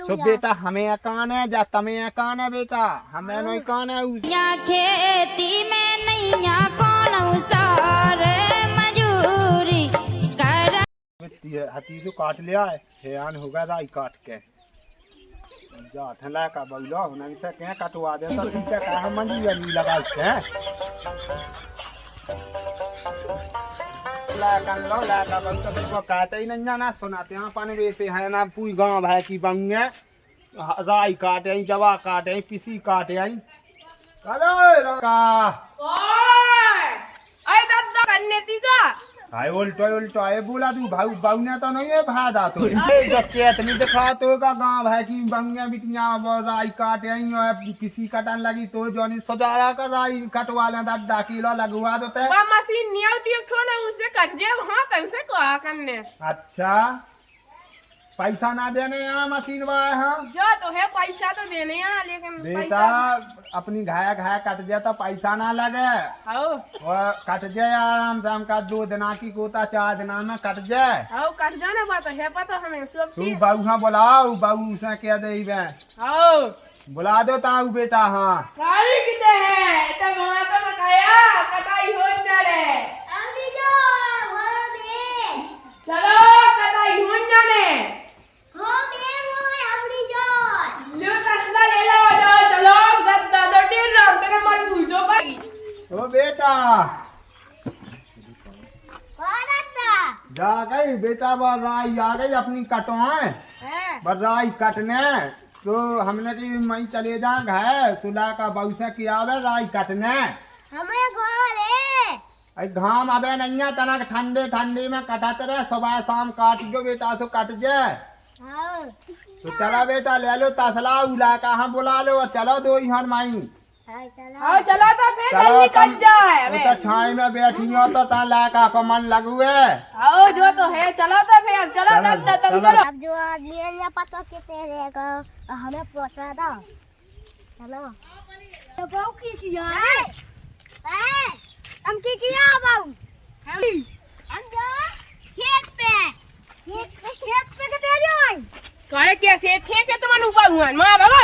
सो बेटा हमें कान है जा तमें कान है बेटा हमें नहीं कान है खेती में नैया कौन सारे मजूरी कर हती से काट लिया है आन होगा राई काट के जा ठला का बौला उन्हें से क्या कटवा दे तो ठीक है का हम मंजी नहीं लगा के ला का बौला तो कहते ही नहीं ना सुनाते हैं पानी वैसे है ना पूरी गांव भाई की बंगे राई काटे जवा काटे पिसी काटे अरे का अरे दादा करने तीगा हाय उल्टो आए बोला तू भाऊ बाऊ ने तो नहीं है भादा तो जब खेत नहीं दिखा तो का गांव भाई की बंगे बिटिया राई काटे आई पिसी कटन लगी तो जोनी सजाया का राई कटवा ले दादा किलो लगवा देते बा मशीन नहीं आती थोड़ा उनसे कट जाए वहां तुमसे कहा करने अच्छा पैसा ना देने यहाँ मशीन वाला है जो तो है पैसा तो देने यहाँ लेकिन बेटा अपनी घाया कट जाए तो पैसा ना लगे और कट जाए आराम से हमका 2 दिना की कोता 4 दिना में कट जाए कट जाने बात है पता हमें सब तू बाबू हाँ बुलाओ बाबू से क्या दे बुला दो ताऊ बेटा हाँ गाड़ी कितने है तो वहां तो मकाया कटाई हो जाए चलो कटाई हो जाने लो तसला ले लो चलो दादा टेर रात तेरे मन पूछो भाई ओ बेटा जा गई बेटा राई आ गई अपनी कटवाए राई कटने तो हमने की मई चले जा है सुला का बौसा किया आवे राई कटने हमें घर है घाम आवे नहीं तना ठंडे में कटाते रहे सुबह शाम काट दो बेटा सो कट जाए तो चला बेटा ले लो तसला उला का हम बुला लो चलो 2 हन माई चला तो फिर जल्दी कट जाए तो छाई में बैठी हो तो ता लाका को मन लगुए आओ जो तो है चलो तो फिर चलो अब जो लिए पता के तेरे का हमें पहुंचा दो चलो तो बाऊ की किया है हम की किया बाऊ हम जो खेत पे के जाए काहे कैसे छे के तुम ऊपर हुआ मां बाबा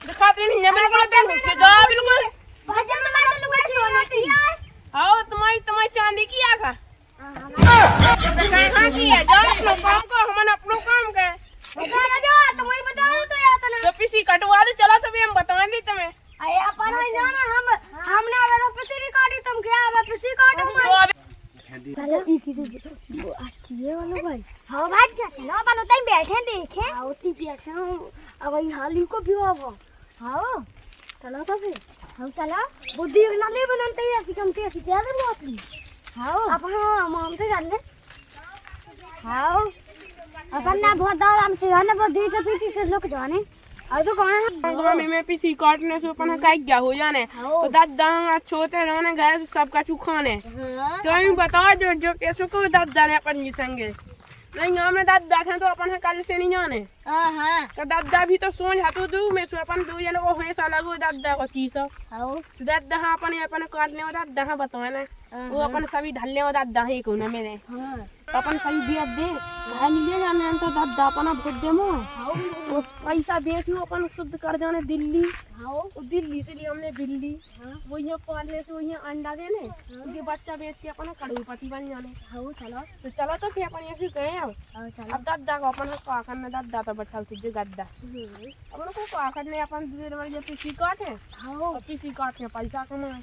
दिखाते नहीं है बिल्कुल तो से जा बिल्कुल भजन में तो लुगा सोना है आओ तुम्हारी चांदी की आखा कहां की है जो अपना काम को हम अपना काम के बता जो तुम्हारी बताओ तो या तो पिसी कटवा दे चलो तभी हम बता दी तुम्हें अरे अपन है ना हमने अगर पिसी काटी तुम क्या अब पिसी काटो चलो एक ही से अच्छी है वाला भाई हां भाई चलो अपन उतई बैठे देखे हां उतई बैठे अब ये हाली को भी अब हां चलो तो फिर हम चला बुद्धि ना ले बनते हैं ऐसी कम से ऐसी क्या कर बात नहीं हां अपन हम से जान ले हां अपन ना बहुत आराम से जाने बुद्धि के पीछे से लोग जाने तो कौन है में पिसी काटने से अपन का क्या हो जाने तो दादा छोटे रहने गए सबका चुखाने तो ही बताओ जो कैसे को दादा ने अपन संगे नहीं हमें दादा थे तो अपन कल से नहीं जाने तो दादा भी तो सोच हाथों दू में से अपन 2 जन वो ऐसा लगो दादा को की सब दादा अपन काटने में दादा बताओ ना वो अपन सभी ढलने में दादा ही को ना मेरे अपन सही बेच दे भाई ले जाने तो दादा अपना भोट दे मो वो पैसा बेचू अपन शुद्ध कर जाने दिल्ली दिल्ली से लिए हमने दिल्ली वो यहाँ पालने से वो यहाँ अंडा देने उनके बच्चा बेच के अपना करोड़पति बन जाने चलो तो फिर अपन ऐसे गए अब दादा को अपन को आखिर में दादा तो बच्चा तुझे गद्दा अपन को आखिर में अपन दूसरे पिसी काटे पिसी काट के पैसा कमाए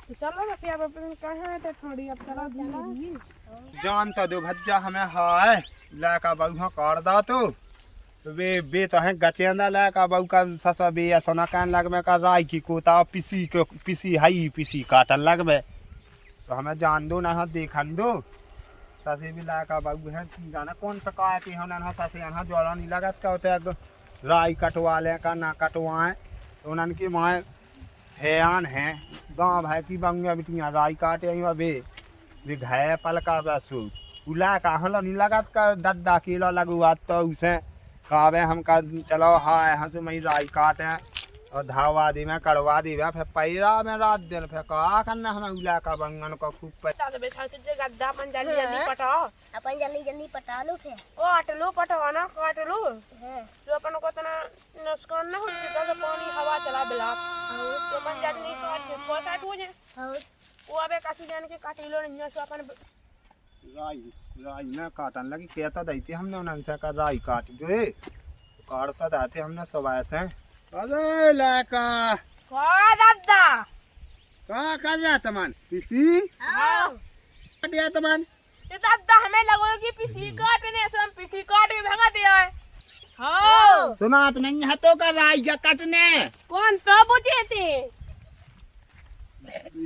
तो चलो ना फिर अपन कहाँ है तो थोड़ी अब चलो जान तो दो भज्जा हमें हाय लाका बहु काट दा तो वे तो है गचेंदा लाका बहु का ससा बे या सोना कान लग में का राई की कोता पिसी हाई पिसी काटन लग में तो हमें जान दो ना देखन दो ससे भी लाका बहु है जाना कौन सा का है हम ना ससे यहाँ जोड़ा नहीं लगत का होता है राई कटवा ले का ना कटवाए तो उनन की माँ हैन है गाँव भाई की बंगे बिटिया राई काटे वे घाय पलका बसु उला का हलो नहीं लगत का दद्दा किलो लगुआ तो उसे कावे हम का चलो हाय हंस मई राई काटे और धावा दी में कड़वा दी फिर पैरा में रात दिन फिर का करना हमें उला का बंगन को खूब गद्दा अपन जल्दी पटाओ अपन जल्दी पटा लो फिर काट लो पटवा ना काट लो तो अपन को इतना नुकसान ना हो तो पानी हवा चला बिला तो अपन जल्दी काट के पोसा हो जाए वो अबे काटू जान के काटिलो नहीं सो अपन राई ना काटन लगी कहता दैती हमने उनसे का राई काट गए काटता जाते हमने सुबह से। अरे लड़का का दादा क्या कर रहा तमन किसी दिया तमन ये दादा हमें लगो कि पिसी काटने से हम पिसी काट में भगा दिया है। हाँ सुनात नहीं है तो का राई का कटने कौन तो बुझे थे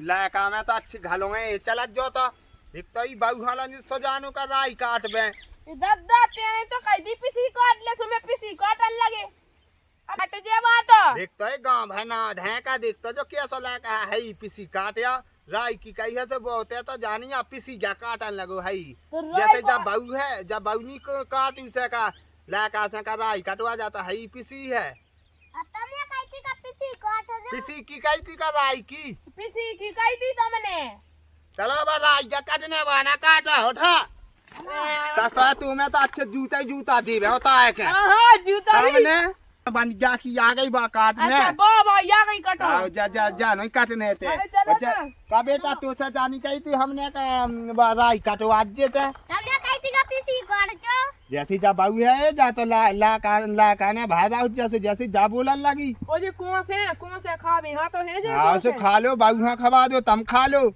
लड़का में तो अच्छी घलोगे चला जो तो एक तो ही बहु वाला सजानो का राई काट बे दादा तेरे तो कह दी पिसी काट ले सुमे पिसी काटन लगे हट जे बात देखता है गांव है ना ढेका देखता जो कैसा लड़का है ही पिसी काटिया राई की कही है से बहुत है तो जानिया पिसी क्या काटन लगो है जैसे जब बहू है जब बहुनी को काटी से का लड़का से का राई कटवा जाता है पिसी है पिसी की कही थी का राई की पिसी की कही थी तुमने चलो बा राई का कटने वाला काटा उठा ससा तुम्हें तो अच्छे जूता ही जूता दी होता है क्या हाँ जूता भी हमने बन गया कि आ गई बा काटने अच्छा बाबा या गई कटो जा जा जा नहीं काटने थे अरे चलो अच्छा ना। का बेटा तू से जानी कही थी हमने का राई कटवा देते हमने कही थी का पीसी काट जो जैसी जा बाबू है जा तो ला काने भाई जैसे जैसे जा बोलन लगी ओ जी कौन से खावे हाँ तो है जे हाँ से खा लो बाबू हाँ खवा दो तुम खा लो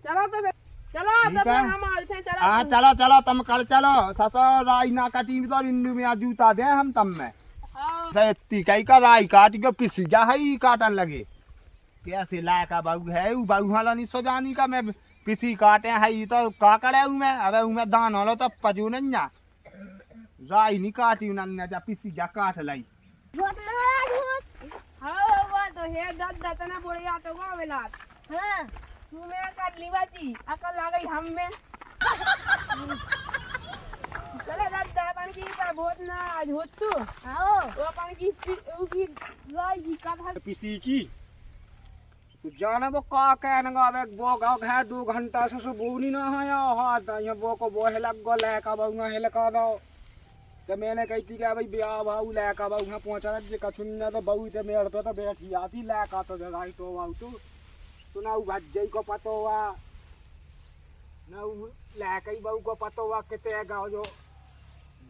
चलो तो फिर चलो ठीक तब है। हम आते हैं चलो हाँ चलो चलो तुम कर चलो ससा राई ना काटी तो इंदू में जूता दे हम तम में हाँ कई का राई काट के पिस गया है काटन लगे कैसे लाया का बाबू है वो बाबू वाला नहीं सो जानी का मैं पिसी काटे है ये तो का करे मैं अबे मैं दान वालो तो पजू नहीं जा राई नहीं काटी उन्होंने जा पिसी गया काट लाई हाँ वो तो है दादा तना बढ़िया तो वो वेला हां तू मैं कर ली बाजी अकल आ गई हम में चले दादा अपन की पर बहुत ना आज हो तू आओ वो अपन की राई की कथा पिसी की तो जाना वो का कहना अब वो गाँव है 2 घंटा से सो बोनी ना है हाथ यहाँ वो को वो लग गो लैका बहु ना लगा दो तो मैंने कही थी कि भाई ब्याह भाऊ लैका बहु यहाँ पहुँचा जे कछुन्ना तो बहु थे मेरे पे तो बैठी आती लैका तो जगाई तो भाऊ तो ना भज्जई को पतो हुआ ना लैका ही बहु को पतो हुआ कितने गाँव जो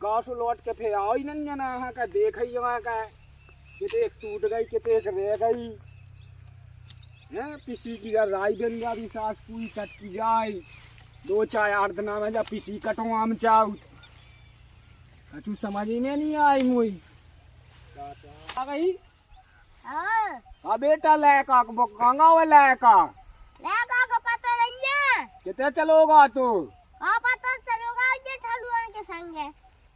गाँव से लौट के फिर आओ ही नहीं जाना यहाँ का देख ही वहाँ का कितने टूट गई कितने रह गई है पिसी की जब राई बन जाती सास पूरी कट की जाए 2-4 दिन में जब पिसी कटो आम चाऊ कछु समझ ही नहीं आई मुई आ गई हां बेटा लैका वो गंगा वो लैका लगा को पता नहीं है कितने चलोगा तू हां पता चलोगा ये ठलुआन के संग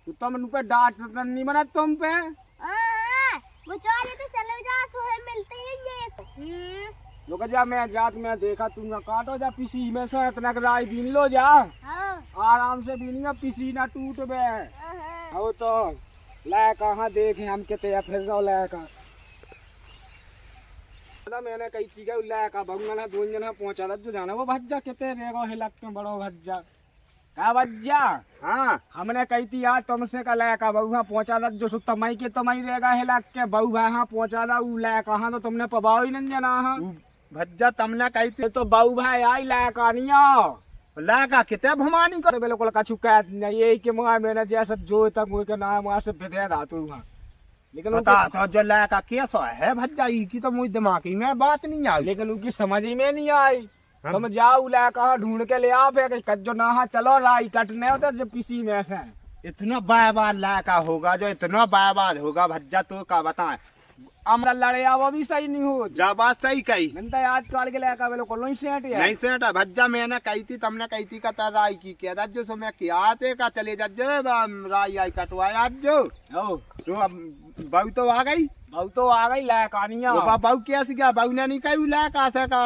तो तुम उन पे डांट नहीं बना तुम पे हां वो चले तो चलो जा तो है मिलते ही ये लोग जा मैं जात में देखा तुम ना काटो जा पिसी में से इतना राई बीन लो जा हां आराम से बीनिया पिसी ना टूट बे हां हो तो लैका हाँ देखे हम कितने फिर जाओ लैका मैंने कही थी लैका भगवान 2 जना पहुंचा जो जाना वो भज्जा कितने रेगो है लगते बड़ो भज्जा क्या भज्जा हाँ हमने कही थी यार तुमसे का लैका बहु हाँ पहुंचा जो सो तमई के तमई रहेगा है लग के बहु भाई हाँ पहुंचा दा ऊ लैका हाँ तो तुमने पबाओ ही नहीं जना हाँ भज्जा तुमने कही थी तो बहु भाई आई लैका नहीं आओ लगा कितने भुमानी को तो बिल्कुल कछु कह यही के मुँह मैंने जैसा जो तक मुँह के नाम वहाँ से भेजा दा तू वहाँ लेकिन बता तो जो लगा कैसा है भज्जा की तो मुझे दिमागी में बात नहीं आई लेकिन उनकी समझ ही में नहीं आई तुम जाओ लैका ढूंढ के ले आओ फिर कज्जो ना चलो राई कटने होते जब किसी में से इतना बायबाद लगा होगा जो इतना बायबाद होगा भज्जा तो का बताए हमरा लड़े आओ वो भी सही नहीं हो जा बात सही कही नहीं तो आज काल के लैका वेलो को नहीं सेट है नहीं सेटा भज्जा मैंने कही थी तुमने कही थी का राई की कह जो सो मैं क्या थे का चले जा राई आई कटवाया आज जो ओ तो अब बहू तो आ गई बहु तो आ गई लैका नहीं आओ बहू कैसे क्या बहू ने नहीं कही लगा से का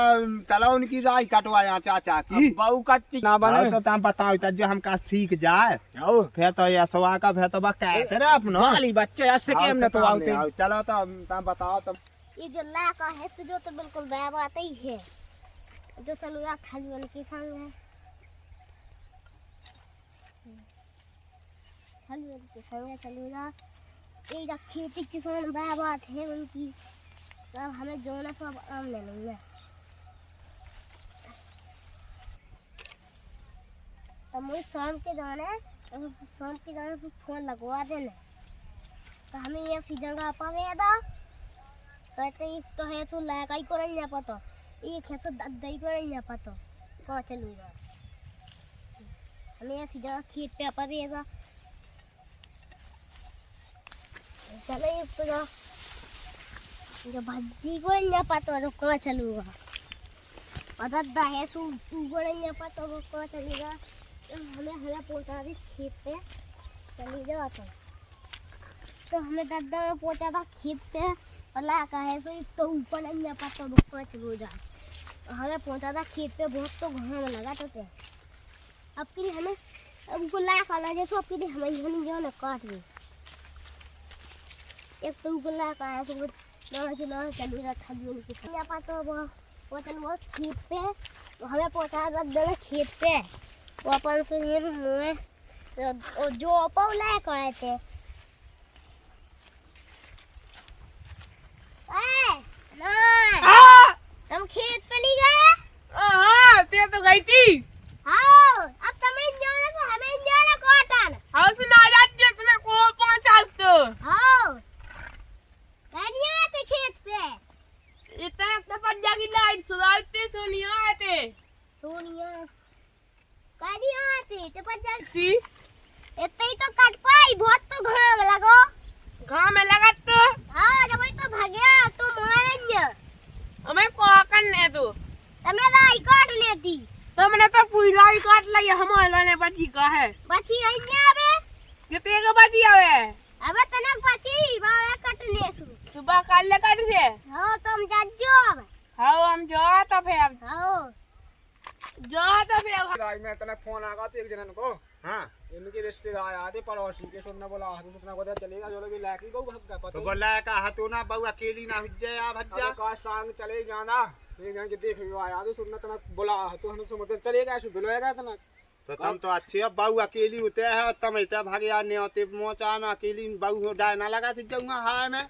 चलो उनकी राई कटवाया चाचा की बहु कट्टी ना बने हाँ, तो तुम बताओ तो जो हमका सीख जाए ओ फिर तो ये सवा का फिर तो कहते रहे अपनो खाली बच्चे ऐसे के हमने तो आउते चलो तो तुम बताओ तुम ये जो लगा है तो जो तो बिल्कुल बया बात ही है जो चलो या खाली वाले के संग है खाली वाले के संग चलो जा एक खेती किसान बात है उनकी, तब हमें जो ना सब आम ले लूंगा। तो मुझे शाम के जाना तो फोन लगवा देना, तो हमें ये सीजन का पावेदा कहते एक तो है तो लायक ही कर नहीं पता, एक है तो दई कर नहीं पता कहाँ चलूंगा। हमें ये सीजन खेत पे पावेदा, चलो एक तो जो भज्जी को नहीं पता तो कहाँ चलूंगा, और दद्दा है तू को नहीं पता वो कहाँ चलेगा। हमें पहुंचा दी खेत पे, चली जाओ तो हमें दद्दा में पहुंचा था खेत पे, और लाका है तो ऊपर नहीं पता वो कहाँ चलो जा। हमें पहुंचा था खेत पे, बहुत तो घाम लगा तो थे। अब के लिए हमें उनको लाका ना जैसे अब के लिए हमें यहाँ जाओ ना काट दी। एक तो उनको लाका है तो ना चलू जा थली उनकी नहीं पता वो चलो खेत पे, हमें पहुंचा दद्दा में खेत पे। वो अपन से ये जो अपन लायक आए थे। तुम खेत पे नहीं गए? हाँ ते तो गई थी। हाँ अब तुम्हें जाना तो हमें जाना कॉटन। हाँ सुना राज्य तुम्हें को पहुंचा तो। हाँ नहीं आए थे खेत पे। इतना पंजा की लाइट सुनाते सोनिया आए थे। सोनिया नहीं आए थे तो पंजा सी इतने ही तो कट पाई, बहुत तो घाम लगो। घाम में लगा तो। हाँ जब तो भाग्या तो मारेंगे। हमें को करने तो तुम्हें राई काट लेती। तुमने तो पूरी राई काट ली, हमारे ने बची का है। बची नहीं आवे कितने का बची आवे? अबे तनक बची बावे कटने सु सुबह काले काट से। हाँ तुम जाजो अब। हाँ हम जो तो फिर हाँ जो तो फिर आज मैं तने फोन आगा तो एक जन को, हाँ इनके रिश्तेदार आते पड़ोसी के, सुनने बोला तो सुनना पता चलेगा जो लोग लायक गो भग का तो पता। बोला का हाथों ना बहू अकेली ना हुज जाए आ भज्जा। अब का संग चले जाना, एक जन के देख आया तो सुनना तना बोला तो हम समझ चलेगा ऐसे बुलाएगा तना। तो तुम तो अच्छे अब बहू अकेली होते है, तुम इतना भागे आने होते मोचा में अकेली बहू डाय ना लगा थी जाऊंगा हाय में।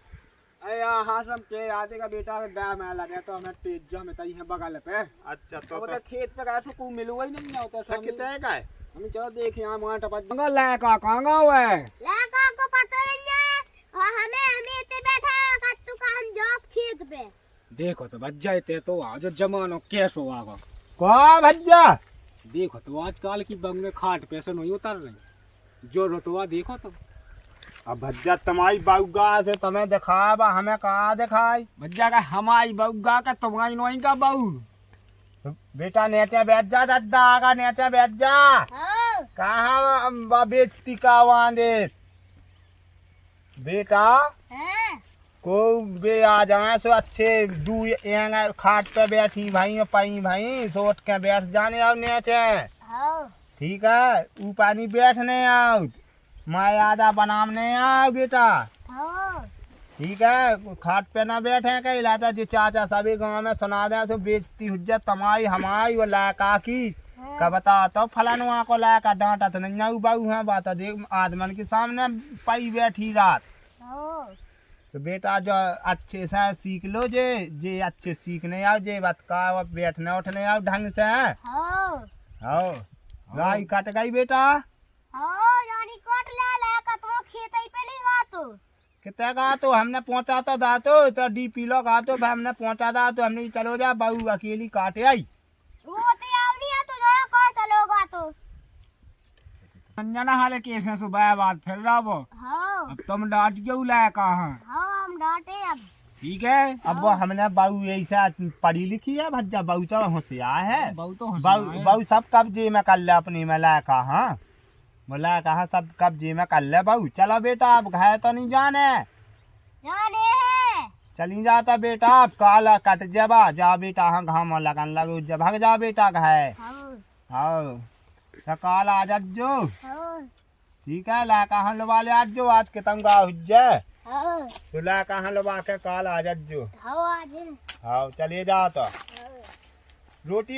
अरे हाँ सब के आते का बेटा डैम में लगे तो हमें तेज जो हमें तई है बगल पे। अच्छा तो खेत पे कैसे को मिलुआ ही नहीं होता सब। कितने का है? हम चलो देख यहाँ वहाँ टपक गंगा लायका कहाँ हुआ है। लाका को पता नहीं है, और हमें इतने बैठा है कत्तू का हम जॉब खेत पे। देखो तो बच जाते तो आज जमानो कैसे होगा। कौन भज्जा? देखो तो आजकल की बंगे खाट पे से नहीं उतर रही, जो रोतवा देखो तो। अब भज्जा तुम्हारी बउगा से तुम्हें दिखावा, हमें कहाँ दिखाई? भज्जा का हमारी बउगा का तुम्हारी नोई का बहू। बेटा नीचे बैठ जा, दद्दा आगा नीचे बैठ जा। हाँ कहाँ बेचती का वांदे बेटा हाँ को बे आ जाए सो अच्छे दू एंग खाट पे बैठी भाई पाई भाई सोट के बैठ जाने आओ नीचे। हाँ ठीक है ऊ पानी बैठने आओ, मैं आधा बनाने आओ बेटा। हाँ ठीक है खाट पे ना बैठे कहीं लाता जो चाचा सभी गांव में सुना दे सो बेचती हुज्जत तमाई हमारी वो लाका की का बता तो फलानुआ को लाका डांटा तो नहीं बहू है बात देख आदमन के सामने पाई बैठी रात। हाँ तो बेटा जो अच्छे से सीख लो जे अच्छे सीखने आओ जे बात का बैठने उठने आओ ढंग से। हाँ हो राई कट गई बेटा। हाँ यानी काट ले लाका तो खेत ही पे लेगा तो कितने का तो हमने पहुंचा तो दा तो डीपी लो का तो भाई हमने पहुंचा दा तो हमने चलो जा बहू अकेली काटे आई। वो तो आव नहीं है तो जो कहाँ चलोगा तो। अंजना हाले कैसे सुबह बात फिर रहा वो। हाँ अब तुम डांट क्यों लाया कहाँ। हाँ हम डांटे अब। ठीक है अब वो हमने बहू ऐसा पढ़ी लिखी है भज्जा, बहू तो होशियार है। बहू तो बहू सब कब्जे में कर ले अपनी में लाया कहा बोला कहा सब कब्जे में कर ले बहू। चलो बेटा अब घाय तो नहीं जाने जाने हैं। चली जाता बेटा अब काला कट जाबा जा बेटा हाँ घाम लगन लगो जब भाग जा बेटा घाय। हाँ हाँ तो काल आ जो हाँ ठीक है ला कहाँ लुबा ले आज जो आज के तंगा हुज्जे हाँ तो ला कहाँ लुबा के काल आ जो। हाँ आज हाँ चलिए जा तो रोटी